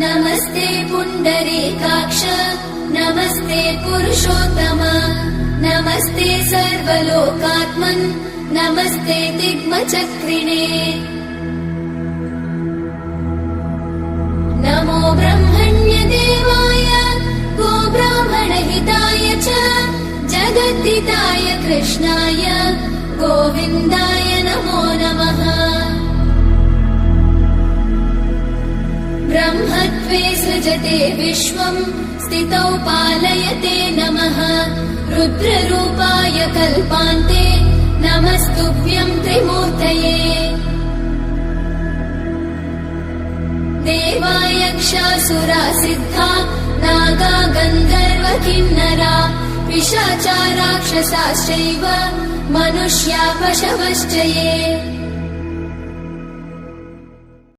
नमस्ते पुण्डरीकाक्ष नमस्ते पुरुषोत्तम नमस्ते सर्वलोकात्मन् नमस्ते दिग्मचक्रिणे नमो ब्रह्मण्यदेवाय गोब्राह्मणहिताय च जगद्दिताय कृष्णाय गोविन्दाय नमो नमः ब्रह्मत्वे सृजते विश्वम् स्थितौ पालयते नमः रुद्ररूपाय कल्पान्ते नमस्तुभ्यम् त्रिमूर्तये देवायक्षासुरा सिद्धा नागा गन्धर्व किन्नरा पिशाचा राक्षसाश्चैव मनुष्या पशवश्च ये